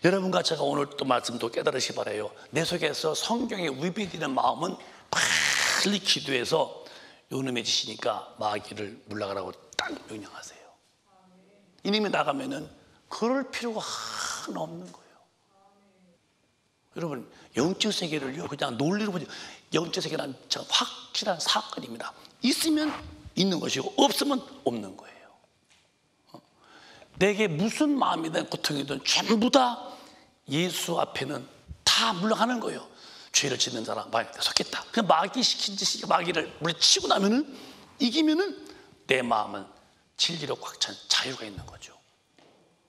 여러분과 제가 오늘 또 말씀도 깨달으시 바라요. 내 속에서 성경에 위배되는 마음은 빨리 기도해서 요놈해지시니까 마귀를 물러가라고 딱 명령하세요. 이놈이 나가면은 그럴 필요가 하나 없는 거예요. 여러분, 영적 세계를요 그냥 논리로 보지, 영적 세계는 확실한 사건입니다. 있으면 있는 것이고 없으면 없는 거예요. 내게 무슨 마음이든 고통이든 전부 다 예수 앞에는 다 물러가는 거예요. 죄를 짓는 자라 마귀한테 속겠다. 그 마귀 시킨 짓이 마귀를 물리치고 나면은, 이기면은 내 마음은 진리로 꽉 찬 자유가 있는 거죠.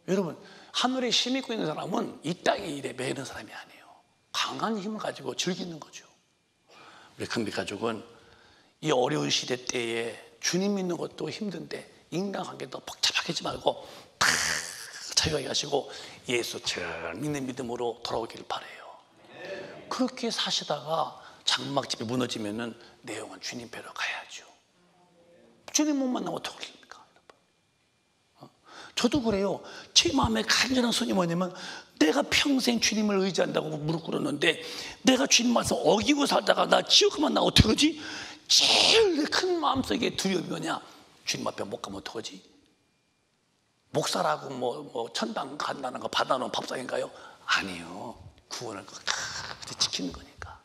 여러분, 하늘에 힘 있고 있는 사람은 이 땅의 일에 매이는 사람이 아니에요. 강한 힘을 가지고 즐기는 거죠. 우리 큰비 가족은 이 어려운 시대 때에 주님 믿는 것도 힘든데 인간관계도 복잡하게 말고 다 자유하게 하시고 예수 잘 믿는 믿음으로 돌아오기를 바라요. 그렇게 사시다가 장막집이 무너지면은 내 영은 주님 뵈러 가야죠. 주님 못 만나면 어떡합니까? 저도 그래요. 제 마음에 간절한 소원이 뭐냐면, 내가 평생 주님을 의지한다고 무릎 꿇었는데 내가 주님 말씀 어기고 살다가 나 지옥 가면 나 어떡하지? 제일 큰 마음속에 두려움이 뭐냐? 주님 앞에 못 가면 어떡하지? 목사라고 뭐 천당 간다는 거 받아놓은 밥상인가요? 아니요. 구원을 끝까지 지키는 거니까.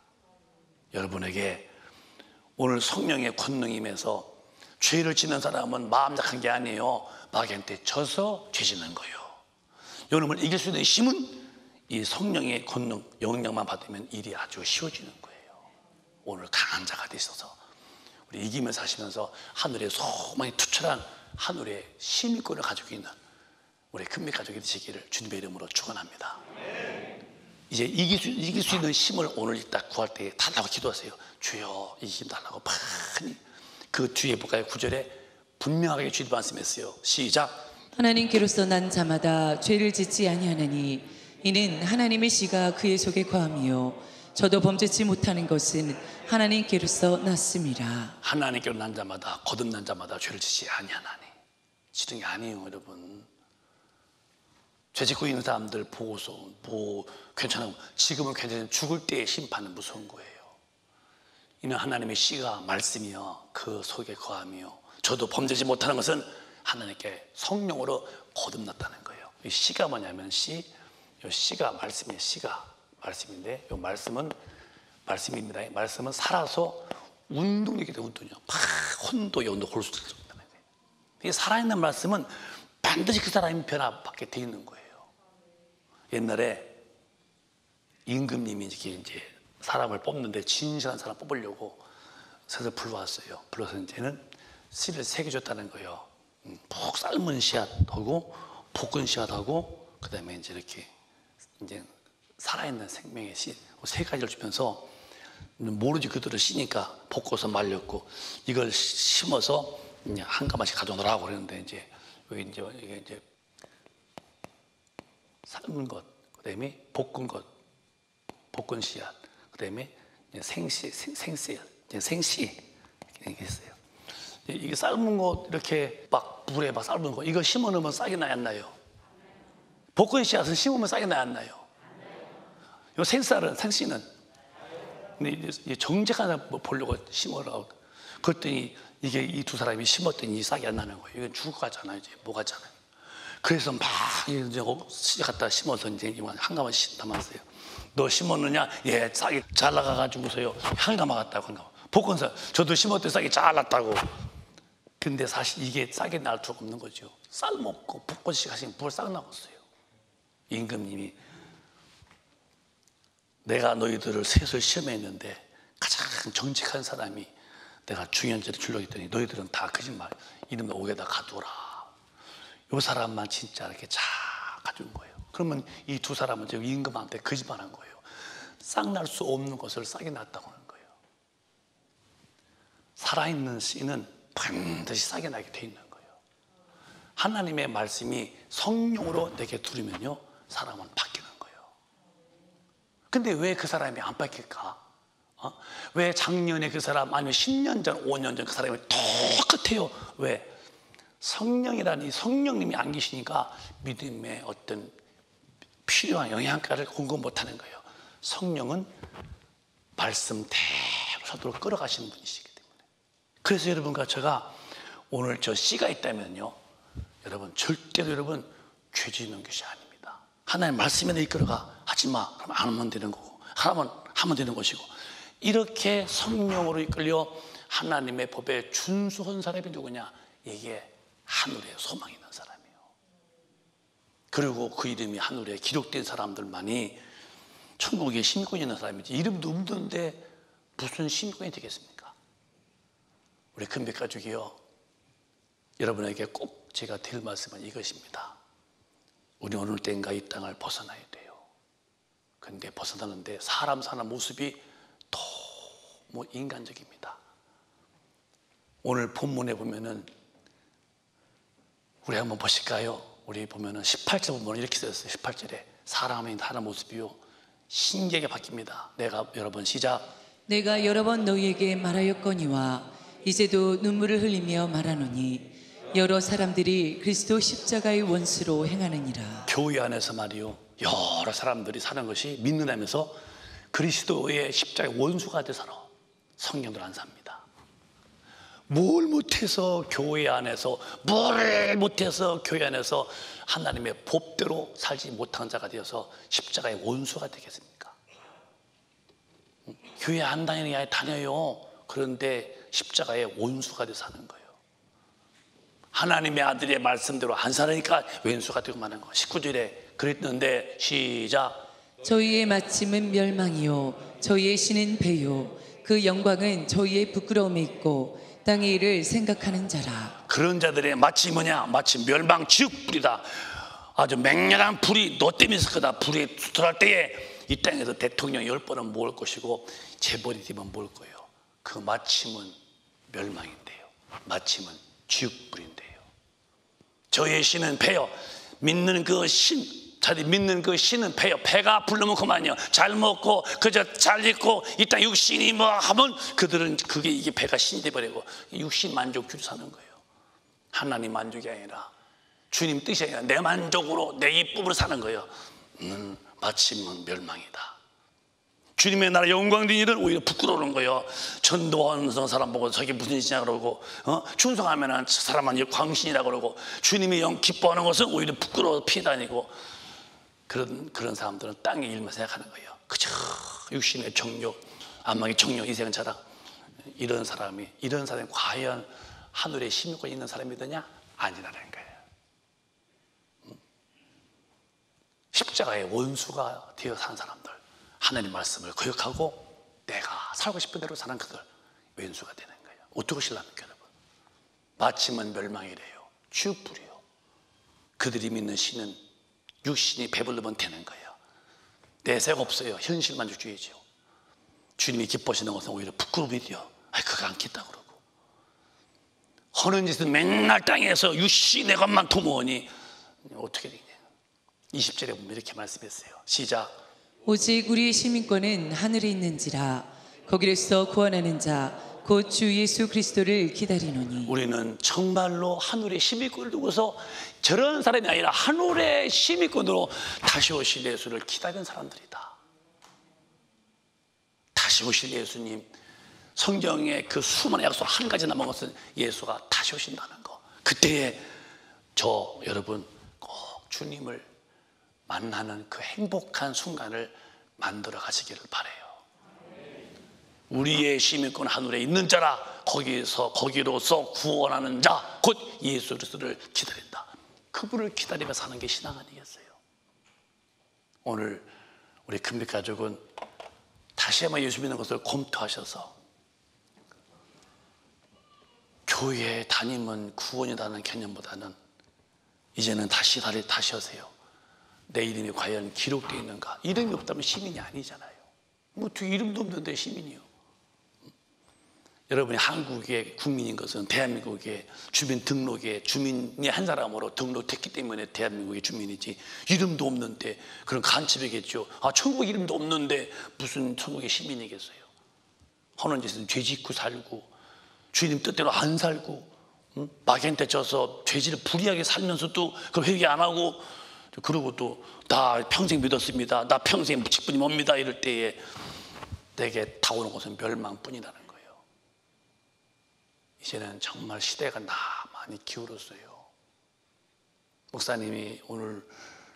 여러분에게 오늘 성령의 권능임에서 죄를 짓는 사람은 마음 약한 게 아니에요. 마귀한테 져서 죄 짓는 거예요. 여러분을 이길 수 있는 힘은 이 성령의 권능, 영향만 받으면 일이 아주 쉬워지는 거예요. 오늘 강한 자가 되셔서 우리 이기며 사시면서 하늘에 소망이 투철한 하늘의 시민권을 가지고 있는 우리 큰빛 가족이 되시기를 주님의 이름으로 축원합니다. 이제 이길 수 있는 힘을 오늘 딱 구할 때 달라고 기도하세요. 주여 이 힘 달라고 많이. 그 뒤에 볼까요? 9절에 분명하게 주님 말씀했어요. 시작. 하나님께로서 난 자마다 죄를 짓지 아니하나니 이는 하나님의 씨가 그의 속에 거함이요 저도 범죄치 못하는 것은 하나님께로서 났습니다. 하나님께로 난 자마다, 거듭난 자마다 죄를 짓지 아니하나니. 지는 게 아니에요, 여러분. 죄 짓고 있는 사람들 보고서 괜찮아, 지금은 괜찮은, 죽을 때의 심판은 무서운 거예요. 이는 하나님의 씨가 말씀이요 그 속에 거함이요 저도 범죄지 못하는 것은 하나님께 성령으로 거듭났다는 거예요. 이 씨가 뭐냐면 이 씨가 말씀이에요. 씨가 말씀인데 이 말씀은 말씀입니다. 이 말씀은 살아서 운동력이 돼. 운동이요. 막 혼도의 온도 골 수도 있다는 거예요. 이 살아있는 말씀은 반드시 그 사람이 변화받게 돼 있는 거예요. 옛날에 임금님이 이제 사람을 뽑는데 진실한 사람 뽑으려고 새서 불러왔어요. 불러서 이제는 씨를 3개 줬다는 거예요. 푹 삶은 씨앗하고 볶은 씨앗하고 그다음에 이제 이렇게 이제 살아있는 생명의 씨 3가지를 주면서 모르지 그대로 씨니까 볶아서 말렸고 이걸 심어서 이제 한 가마씩 가져오라고 그러는데 이제 이게 이제 삶은 것, 그다음에 볶은 것, 볶은 씨앗, 그다음에 생씨 이렇게 있어요. 이게 삶은 것 이렇게 막 물에 막 삶은 거 이거 심어 놓으면 싹이 나요, 안 나요? 볶은 씨앗은 심으면 싹이 나요, 안 나요? 이 생씨는 근데 이제 정직한 사람 보려고 심으라고 그랬더니 이게 이 두 사람이 심었더니 이 싹이 안 나는 거예요. 이건 죽어 가잖아요, 이제 뭐 가잖아요. 그래서 막 이제 씨 갖다 심어서 이제 한 가마 담았어요. 너 심었느냐? 예, 싹이 잘 나가가지고서요 향이 남아갔다고 한 가마. 볶은사 저도 심었더니 싹이 잘 났다고. 근데 사실 이게 싹이 날 수가 없는 거죠. 쌀 먹고 볶은씨 하시면 뭘 싹 나겠어요. 임금님이 내가 너희들을 셋을 시험했는데 가장 정직한 사람이 내가 중현죄를 주려고 했더니 너희들은 다 거짓말. 이름에 옥에다 가두라. 이 사람만 진짜 이렇게 잘 가준 거예요. 그러면 이 두 사람은 지금 임금한테 거짓말한 거예요. 싹 날 수 없는 것을 싹이 났다고 하는 거예요. 살아있는 씨는 반드시 싹이 나게 돼 있는 거예요. 하나님의 말씀이 성령으로 내게 들으면요 사람은 바뀌는 거예요. 근데 왜 그 사람이 안 바뀔까? 왜 작년에 그 사람 아니면 10년 전, 5년 전 그 사람이 똑같아요? 왜? 성령이라니 성령님이 안 계시니까 믿음의 어떤 필요한 영양가를 공급 못하는 거예요. 성령은 말씀대로 서로 끌어가시는 분이시기 때문에. 그래서 여러분과 제가 오늘 저 씨가 있다면요, 여러분 절대로 여러분 죄 짓는 것이 아닙니다. 하나님 말씀에 이끌어가. 하지마. 그럼 안 하면 되는 거고, 하면 되는 것이고, 이렇게 성령으로 이끌려 하나님의 법에 준수한 사람이 누구냐? 이게 하늘에 소망이 있는 사람이에요. 그리고 그 이름이 하늘에 기록된 사람들만이 천국에 시민권이 있는 사람이지, 이름도 없는데 무슨 시민권이 되겠습니까? 우리 금백가족이요, 여러분에게 꼭 제가 드릴 말씀은 이것입니다. 우리 어느 때인가 이 땅을 벗어나야 돼요. 그런데 벗어나는데 사람 사는 모습이 너무 인간적입니다. 오늘 본문에 보면은 우리 한번 보실까요? 우리 보면은 18절 보면 이렇게 써있어요. 18절에 사람이 사는 모습이요 신기하게 바뀝니다. 내가 여러 번 시작. 내가 여러 번 너희에게 말하였거니와 이제도 눈물을 흘리며 말하노니 여러 사람들이 그리스도 십자가의 원수로 행하느니라. 교회 안에서 말이요, 여러 사람들이 사는 것이 믿는 안에서 그리스도의 십자가의 원수가 돼 살아. 성경들 안 삽니다. 뭘 못해서 교회 안에서, 뭘 못해서 교회 안에서 하나님의 법대로 살지 못한 자가 되어서 십자가의 원수가 되겠습니까? 교회 안 다니는 게 아니라 다녀요. 그런데 십자가의 원수가 돼서 사는 거예요. 하나님의 아들의 말씀대로 안 살으니까 왼수가 되고 마는 거. 19절에 그랬는데 시작. 저희의 마침은 멸망이요 저희의 신은 배요 그 영광은 저희의 부끄러움에 있고 땅의 일을 생각하는 자라. 그런 자들의 마치 뭐냐? 마치 멸망 지옥불이다. 아주 맹렬한 불이 너 때문에 있을 거다. 불이 들어갈 때에 이 땅에서 대통령 10번은 모을 것이고 재벌이 되면 모을 거예요. 그 마침은 멸망인데요, 마침은 지옥불인데요. 저의 신은 배요. 믿는 그 신, 자들이 믿는 그 신은 배요. 배가 부르면 그만이요. 잘 먹고 그저 잘 입고 이 땅 육신이 뭐 하면 그들은 그게 이게 배가 신이 돼버리고 육신 만족주로 사는 거예요. 하나님 만족이 아니라 주님 뜻이 아니라 내 만족으로 내 이쁨으로 사는 거예요. 마침은 멸망이다. 주님의 나라 영광된 일은 오히려 부끄러운 거예요. 전도하는 사람 보고 저게 무슨 짓이냐 그러고, 충성하면 사람은 광신이라 그러고, 주님이 기뻐하는 것은 오히려 부끄러워 피해 다니고, 그런 사람들은 땅의 일만 생각하는 거예요. 그저 육신의 정욕, 안목의 정욕, 인생은 자랑. 이런 사람이 과연 하늘에 시민권이 있는 사람이더냐? 아니라는 거예요. 십자가의 원수가 되어 사는 사람들, 하나님 말씀을 거역하고 내가 살고 싶은 대로 사는 그들 왼수가 되는 거예요. 어떻게 하실랍니까 여러분? 마침은 멸망이래요. 지옥불이요. 그들이 믿는 신은 육신이 배부르면 되는 거예요. 내세가 없어요. 현실만족주의죠. 주님이 기뻐하시는 것은 오히려 부끄러움이요. 그거 않겠다 그러고, 하는 짓은 맨날 땅에서 육신의 것만 도모하니 어떻게 되냐. 20절에 보면 이렇게 말씀했어요. 시작. 오직 우리의 시민권은 하늘에 있는지라 거기로서 구원하는 자 곧 주 예수 그리스도를 기다리노니. 우리는 정말로 하늘의 시민권을 두고서 저런 사람이 아니라 하늘의 시민권으로 다시 오실 예수를 기다리는 사람들이다. 다시 오실 예수님, 성경에 그 수많은 약속 한 가지 남은 것은 예수가 다시 오신다는 거. 그때에 여러분 꼭 주님을 만나는 그 행복한 순간을 만들어 가시기를 바라요. 우리의 시민권 하늘에 있는 자라 거기로서 구원하는 자 곧 예수 그리스도를 기다린다. 그분을 기다리며 사는 게 신앙 아니겠어요? 오늘 우리 금빛 가족은 다시 한번 예수 믿는 것을 검토하셔서 교회에 다니면 구원이라는 개념보다는 이제는 다시 하세요. 내 이름이 과연 기록되어 있는가? 이름이 없다면 시민이 아니잖아요. 이름도 없는데 시민이요. 여러분이 한국의 국민인 것은 대한민국의 주민 등록에 주민이 한 사람으로 등록됐기 때문에 대한민국의 주민이지, 이름도 없는데 그런 간첩이겠죠. 천국 이름도 없는데 무슨 천국의 시민이겠어요? 하는 짓은 죄 짓고 살고 주님 뜻대로 안 살고 마귀한테 져서 죄질을 불이하게 살면서도 그 회개 안 하고, 그러고 또 나 평생 믿었습니다, 나 평생 묵직분이 뭡니다, 이럴 때에 내게 다오는 것은 멸망뿐이라는 거예요. 이제는 정말 시대가 많이 기울었어요. 목사님이 오늘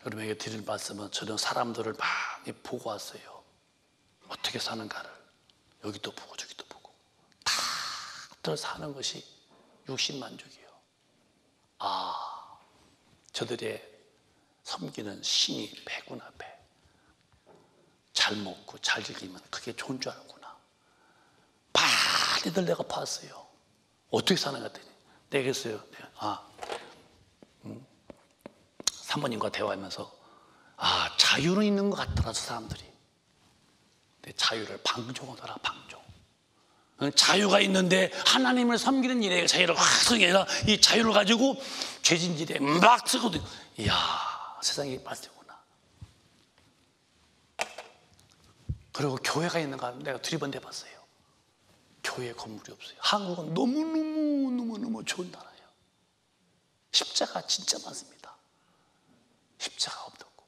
여러분에게 드릴 말씀은, 저는 사람들을 많이 보고 왔어요. 어떻게 사는가를 여기도 보고 저기도 보고 다들 사는 것이 육신만족이에요. 저들의 섬기는 신이 배구나, 배. 잘 먹고 잘 즐기면 그게 좋은 줄 알구나. 많이들 내가 봤어요. 어떻게 사는가 했더니 내가 그랬어요. 사모님과 대화하면서 자유는 있는 것 같더라, 저 사람들이. 내 자유를 방종하더라, 방종. 자유가 있는데 하나님을 섬기는 일에 자유를 확 쓰는 게 아니라 이 자유를 가지고 죄진질에 막 쓰거든. 이야, 세상이 빠지구나. 그리고 교회가 있는가 내가 두리번 해봤어요. 교회 건물이 없어요. 한국은 너무너무 좋은 나라예요. 십자가 진짜 많습니다. 십자가 없고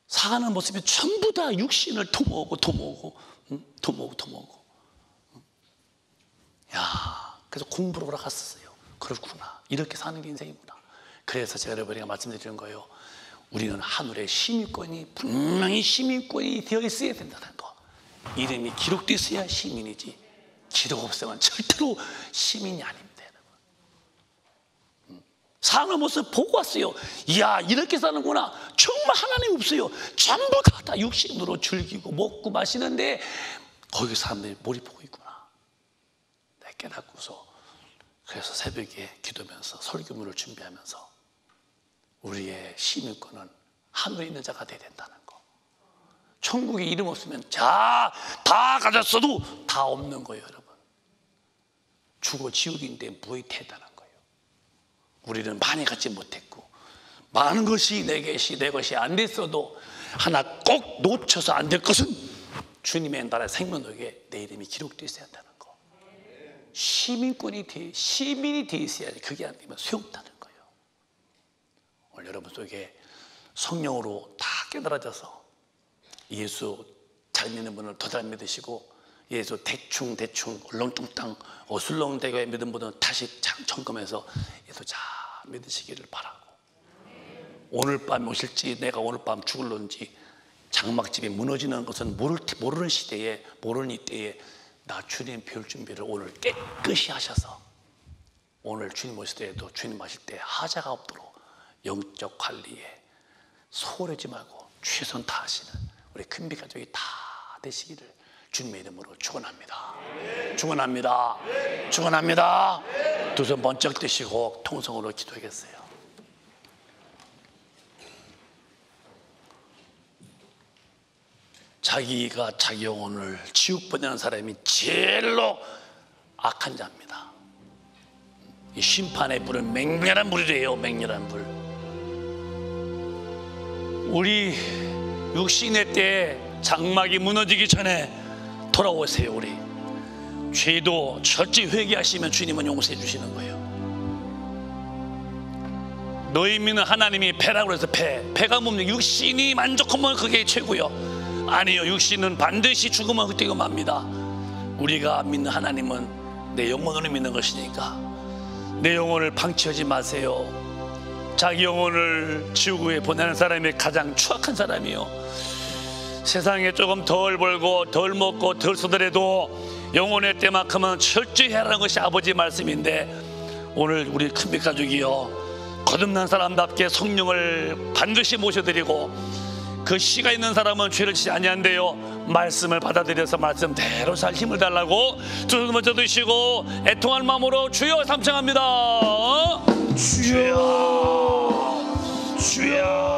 사는 모습이 전부 다 육신을 도모하고. 그래서 공부를 하러 갔었어요. 그렇구나, 이렇게 사는 게 인생이구나. 그래서 제가 여러분에게 말씀드리는 거예요. 우리는 하늘의 시민권이, 분명히 시민권이 되어 있어야 된다는 거. 이름이 기록되어 있어야 시민이지, 기록 없으면 절대로 시민이 아닙니다. 사는 모습 보고 왔어요. 이야, 이렇게 사는구나. 정말 하나님 없어요. 전부 다 육신으로 즐기고 먹고 마시는데 거기 사람들이 몰입하고 있구나. 내가 깨닫고서, 그래서 새벽에 기도하면서 설교문을 준비하면서 우리의 시민권은 하늘에 있는 자가 돼야 된다는 거. 천국에 이름 없으면 다 가졌어도 다 없는 거예요, 여러분. 죽어 지옥인데 무엇이 대단한 거예요. 우리는 많이 갖지 못했고, 많은 것이 내 것이 안 됐어도 하나 꼭 놓쳐서 안 될 것은 주님의 나라의 생명록에 내 이름이 기록되어 있어야 한다는 거. 시민이 되어 있어야지. 그게 안 되면 소용없다는 거예요. 오늘 여러분 속에 성령으로 다 깨달아져서 예수 잘 믿는 분을 더 잘 믿으시고, 예수 대충 얼렁뚱땅 어슬렁대게 믿은 분은 다시 점검해서 예수 잘 믿으시기를 바라고, 오늘 밤 오실지 내가 오늘 밤 죽을런지 장막집이 무너지는 것은 모르는 시대에, 모르는 이때에 나 주님 배울 준비를 오늘 깨끗이 하셔서 오늘 주님 오실 때에도 주님 마실 때 하자가 없도록 영적 관리에 소홀하지 말고 최선 다하시는 우리 큰비 가족이 다 되시기를 주님의 이름으로 축원합니다. 축원합니다. 두 손 번쩍 드시고 통성으로 기도하겠어요. 자기가 자기 영혼을 지옥보내는 사람이 제일로 악한 자입니다. 이 심판의 불은 맹렬한 불이래요. 맹렬한 불. 우리 육신의 때에 장막이 무너지기 전에 돌아오세요. 우리 죄도 철저히 회개하시면 주님은 용서해 주시는 거예요. 너희 믿는 하나님이 배라고 해서 배가 뭡니까? 육신이 만족하면 그게 최고요. 아니요, 육신은 반드시 죽으면 그때가 맙니다. 우리가 믿는 하나님은 내 영혼으로 믿는 것이니까 내 영혼을 방치하지 마세요. 자기 영혼을 지옥에 보내는 사람이 가장 추악한 사람이요. 세상에 조금 덜 벌고 덜 먹고 덜 쓰더라도 영혼의 때만큼은 철저히 해라는 것이 아버지 말씀인데, 오늘 우리 큰빛 가족이요, 거듭난 사람답게 성령을 반드시 모셔드리고, 그 씨가 있는 사람은 죄를 지지 아니한대요. 말씀을 받아들여서 말씀대로 살 힘을 달라고 두 손 먼저 드시고 애통할 마음으로 주여 삼창합니다. 주여, 주여.